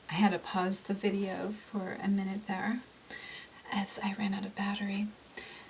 I had to pause the video for a minute there as I ran out of battery.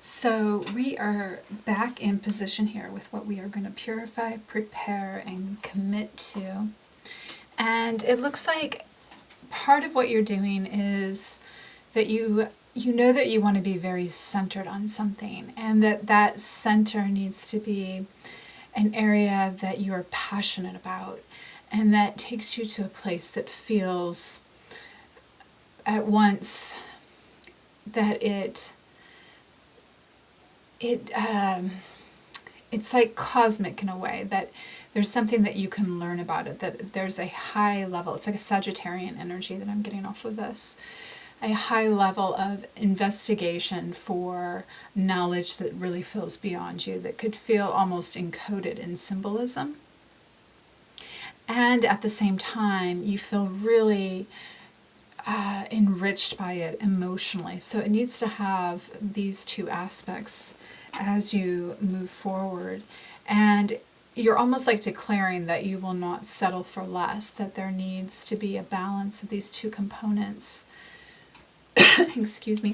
So we are back in position here with what we are going to purify, prepare, and commit to. And it looks like part of what you're doing is that you know that you want to be very centered on something, and that center needs to be an area that you are passionate about, and that takes you to a place that feels at once that it's like cosmic in a way, that there's something that you can learn about it, that there's a high level, it's like a Sagittarian energy that I'm getting off of this, a high level of investigation for knowledge that really feels beyond you, that could feel almost encoded in symbolism. And at the same time, you feel really enriched by it emotionally. So it needs to have these two aspects as you move forward. And you're almost like declaring that you will not settle for less, that there needs to be a balance of these two components. Excuse me.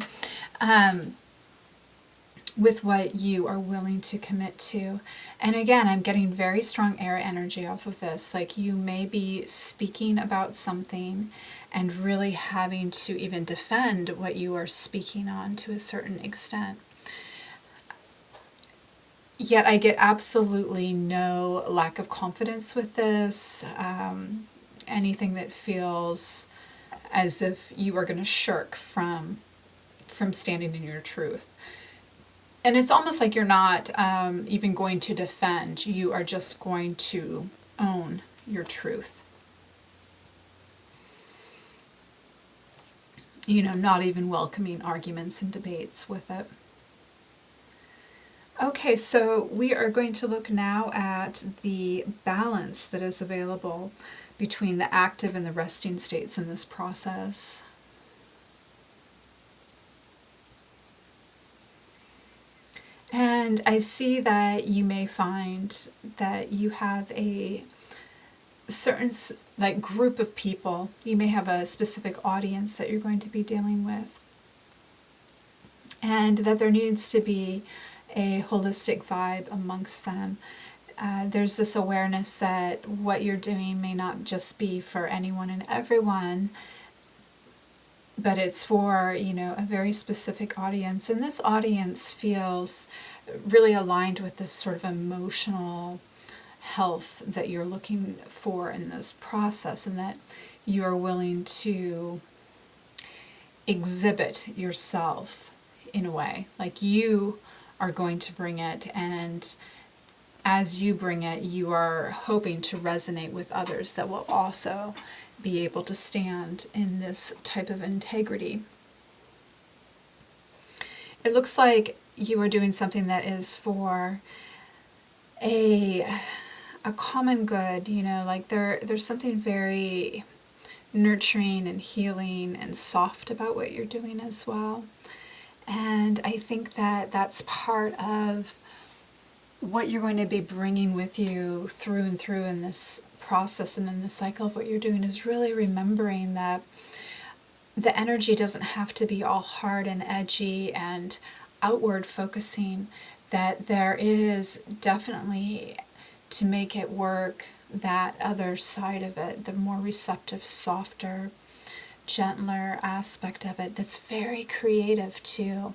With what you are willing to commit to. And again, I'm getting very strong air energy off of this. Like you may be speaking about something and really having to even defend what you are speaking on to a certain extent. Yet I get absolutely no lack of confidence with this. Anything that feels as if you are going to shirk from standing in your truth. And it's almost like you're not even going to defend. You are just going to own your truth. You know, not even welcoming arguments and debates with it. Okay, so we are going to look now at the balance that is available between the active and the resting states in this process. And I see that you may find that you have a certain like group of people. You may have a specific audience that you're going to be dealing with. And that there needs to be a holistic vibe amongst them. There's this awareness that what you're doing may not just be for anyone and everyone, but it's for, you know, a very specific audience. And this audience feels really aligned with this sort of emotional health that you're looking for in this process, and that you are willing to exhibit yourself in a way. Like you are going to bring it, and as you bring it, you are hoping to resonate with others that will also be able to stand in this type of integrity. It looks like you are doing something that is for a common good, you know, like there's something very nurturing and healing and soft about what you're doing as well. And I think that that's part of what you're going to be bringing with you through and through in this process and in the cycle of what you're doing, is really remembering that the energy doesn't have to be all hard and edgy and outward focusing, that there is definitely, to make it work, that other side of it, the more receptive, softer, gentler aspect of it that's very creative too.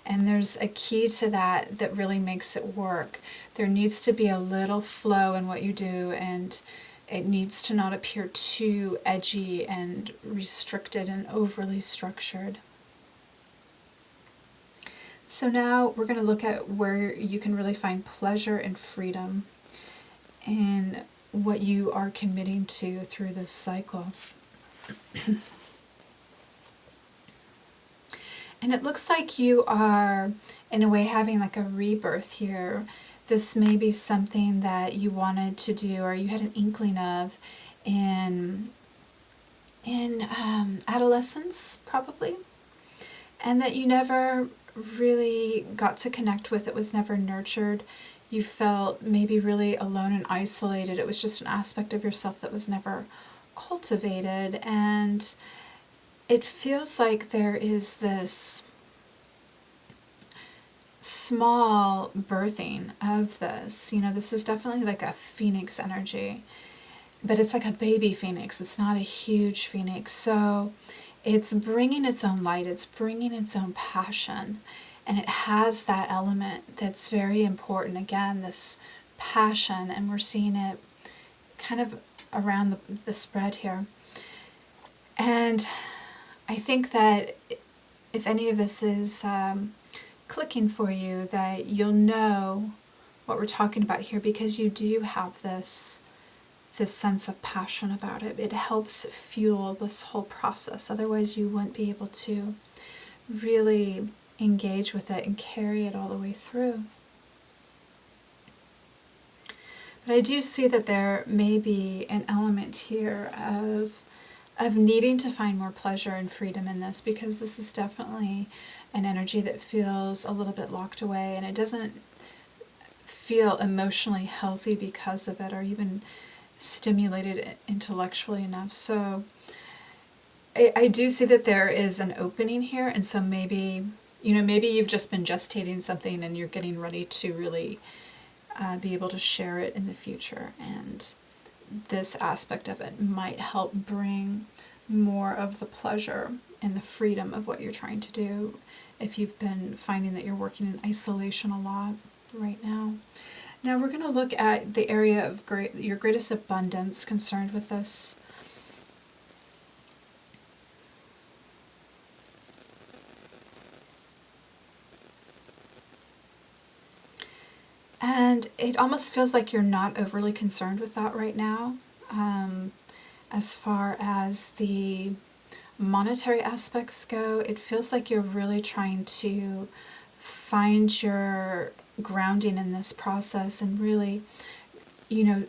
And there's a key to that that really makes it work. There needs to be a little flow in what you do, and it needs to not appear too edgy and restricted and overly structured. So now we're going to look at where you can really find pleasure and freedom in what you are committing to through this cycle. And it looks like you are, in a way, having like a rebirth here. This may be something that you wanted to do, or you had an inkling of in adolescence, probably, and that you never really got to connect with. It was never nurtured. You felt maybe really alone and isolated. It was just an aspect of yourself that was never cultivated, and it feels like there is this small birthing of this. You know, this is definitely like a phoenix energy, but it's like a baby phoenix. It's not a huge phoenix. So it's bringing its own light, it's bringing its own passion, and it has that element that's very important. Again, this passion, and we're seeing it kind of around the spread here. And I think that if any of this is clicking for you, that you'll know what we're talking about here, because you do have this sense of passion about it. It helps fuel this whole process. Otherwise, you wouldn't be able to really engage with it and carry it all the way through. But I do see that there may be an element here of needing to find more pleasure and freedom in this, because this is definitely an energy that feels a little bit locked away, and it doesn't feel emotionally healthy because of it, or even stimulated intellectually enough. So I do see that there is an opening here, and so maybe, you know, maybe you've just been gestating something and you're getting ready to really be able to share it in the future, and this aspect of it might help bring more of the pleasure and the freedom of what you're trying to do if you've been finding that you're working in isolation a lot right now. Now we're going to look at the area of your greatest abundance concerned with this. And it almost feels like you're not overly concerned with that right now. As far as the monetary aspects go, it feels like you're really trying to find your grounding in this process and really, you know,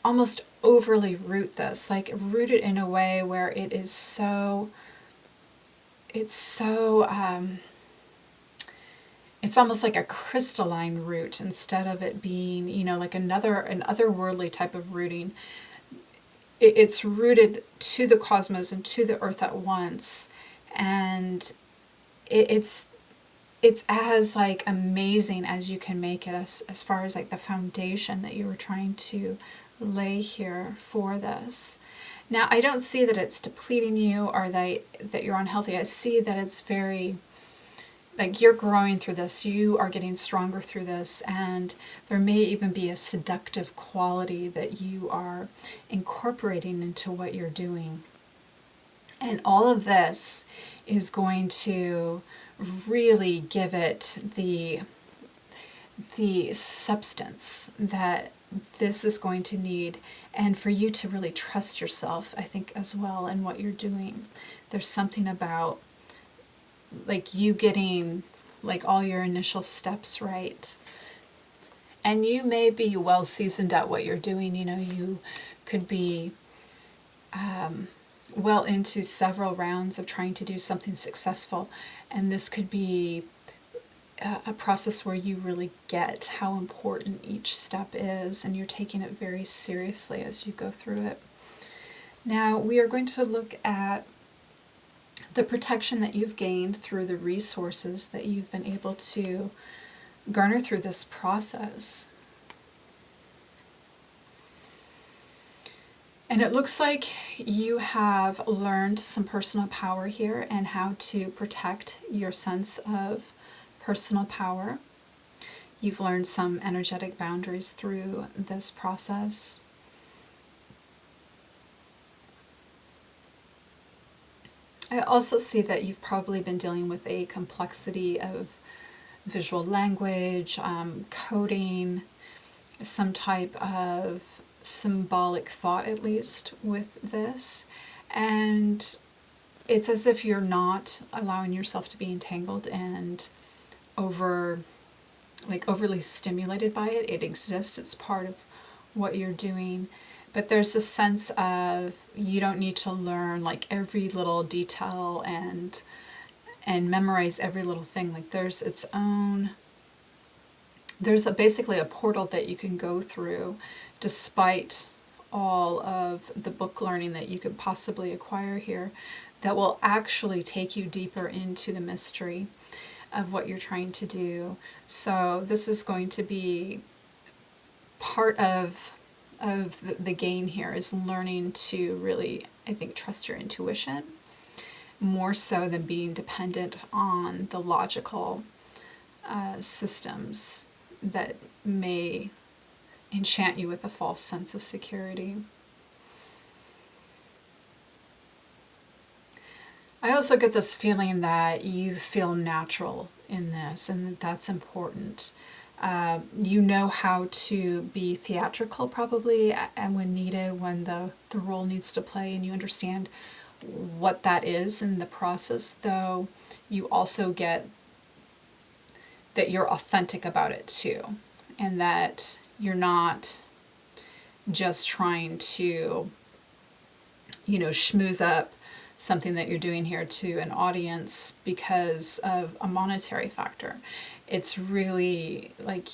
almost overly root this, like root it in a way where it's so it's almost like a crystalline root, instead of it being, you know, like an otherworldly type of rooting. It's rooted to the cosmos and to the earth at once, and it's as like amazing as you can make it, as far as like the foundation that you were trying to lay here for this. Now, I don't see that it's depleting you, or that you're unhealthy. I see that it's very, like, you're growing through this, you are getting stronger through this, and there may even be a seductive quality that you are incorporating into what you're doing. And all of this is going to really give it the substance that this is going to need, and for you to really trust yourself, I think, as well, in what you're doing. There's something about like you getting like all your initial steps right, and you may be well seasoned at what you're doing. You know, you could be well into several rounds of trying to do something successful, and this could be a process where you really get how important each step is, and you're taking it very seriously as you go through it. Now we are going to look at the protection that you've gained through the resources that you've been able to garner through this process. And it looks like you have learned some personal power here, and how to protect your sense of personal power. You've learned some energetic boundaries through this process. I also see that you've probably been dealing with a complexity of visual language, coding, some type of symbolic thought, at least, with this. And it's as if you're not allowing yourself to be entangled and overly stimulated by it. It exists, it's part of what you're doing. But there's a sense of you don't need to learn like every little detail and memorize every little thing. Like there's basically a portal that you can go through despite all of the book learning that you could possibly acquire here that will actually take you deeper into the mystery of what you're trying to do. So this is going to be part of the gain here, is learning to really, I think, trust your intuition more so than being dependent on the logical systems that may enchant you with a false sense of security. I also get this feeling that you feel natural in this, and that's important. You know how to be theatrical probably, and when needed, when the role needs to play, and you understand what that is in the process, though you also get that you're authentic about it too, and that you're not just trying to, schmooze up something that you're doing here to an audience because of a monetary factor. It's really like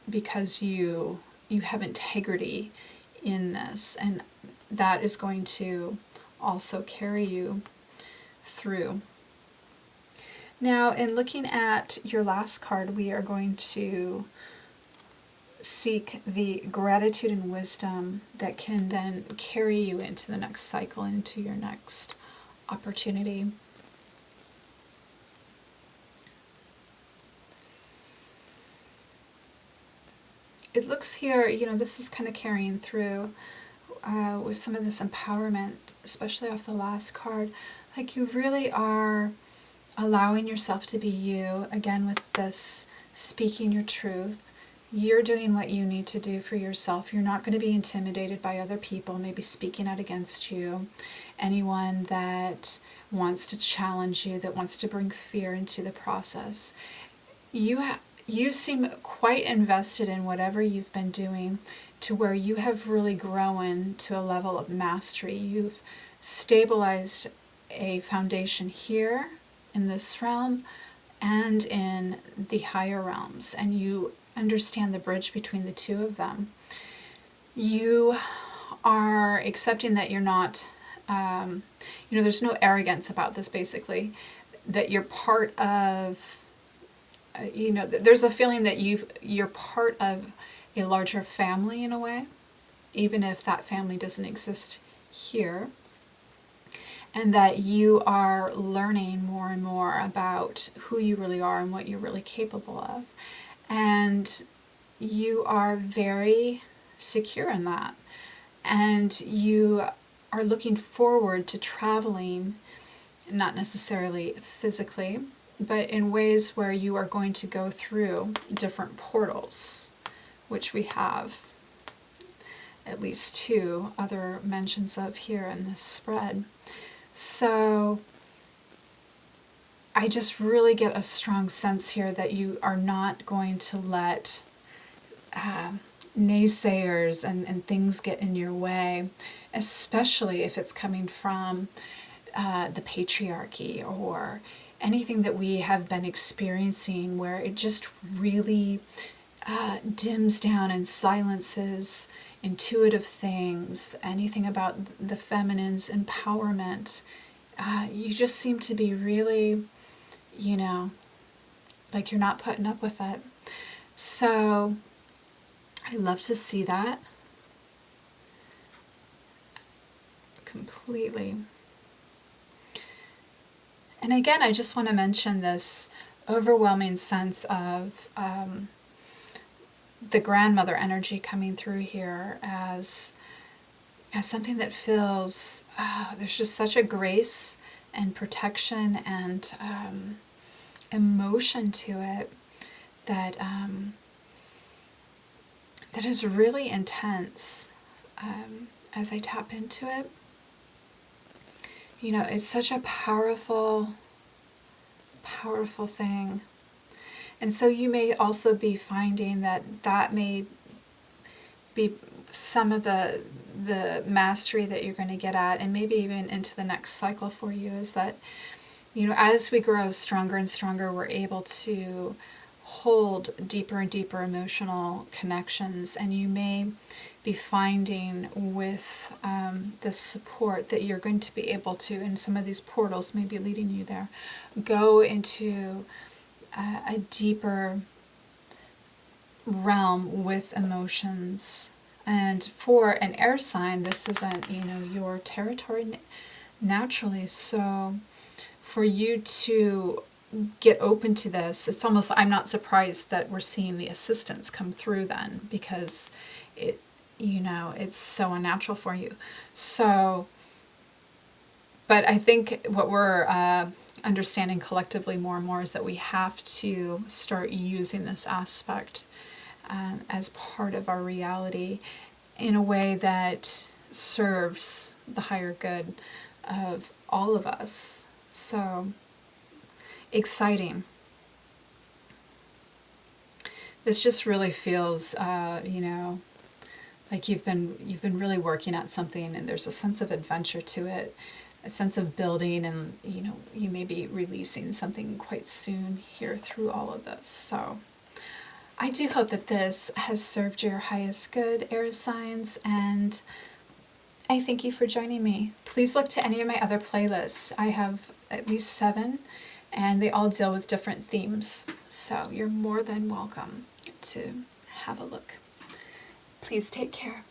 because you have integrity in this, and that is going to also carry you through. Now, in looking at your last card, we are going to seek the gratitude and wisdom that can then carry you into the next cycle, into your next opportunity. It looks here, this is kind of carrying through with some of this empowerment, especially off the last card. Like you really are allowing yourself to be you, again with this speaking your truth. You're doing what you need to do for yourself. You're not going to be intimidated by other people, maybe speaking out against you. Anyone that wants to challenge you, that wants to bring fear into the process. You seem quite invested in whatever you've been doing, to where you have really grown to a level of mastery. You've stabilized a foundation here in this realm and in the higher realms, and you understand the bridge between the two of them. You are accepting that you're not, there's no arrogance about this, basically, that you're part of, there's a feeling that you're part of a larger family in a way, even if that family doesn't exist here, and that you are learning more and more about who you really are and what you're really capable of. And you are very secure in that. And you are looking forward to traveling, not necessarily physically, but in ways where you are going to go through different portals, which we have at least 2 other mentions of here in this spread. So I just really get a strong sense here that you are not going to let naysayers and things get in your way, especially if it's coming from the patriarchy or anything that we have been experiencing, where it just really dims down and silences intuitive things, anything about the feminine's empowerment. You just seem to be really, like you're not putting up with it. So I love to see that completely. And again, I just want to mention this overwhelming sense of the grandmother energy coming through here as something that feels, there's just such a grace and protection and emotion to it that that is really intense as I tap into it. It's such a powerful, powerful thing. And so you may also be finding that may be some of the mastery that you're going to get at, and maybe even into the next cycle for you, is that, as we grow stronger and stronger, we're able to hold deeper and deeper emotional connections, and you may be finding with the support that you're going to be able to, and some of these portals may be leading you there, go into a deeper realm with emotions. And for an air sign, this isn't, your territory naturally. So for you to get open to this, it's almost, I'm not surprised that we're seeing the assistance come through then, because it's so unnatural for you. So, but I think what we're understanding collectively more and more is that we have to start using this aspect as part of our reality in a way that serves the higher good of all of us. So exciting. This just really feels, like you've been really working at something, and there's a sense of adventure to it, a sense of building, and you may be releasing something quite soon here through all of this. So I do hope that this has served your highest good, air signs, and I thank you for joining me. Please look to any of my other playlists. I have at least 7, and they all deal with different themes. So you're more than welcome to have a look. Please take care.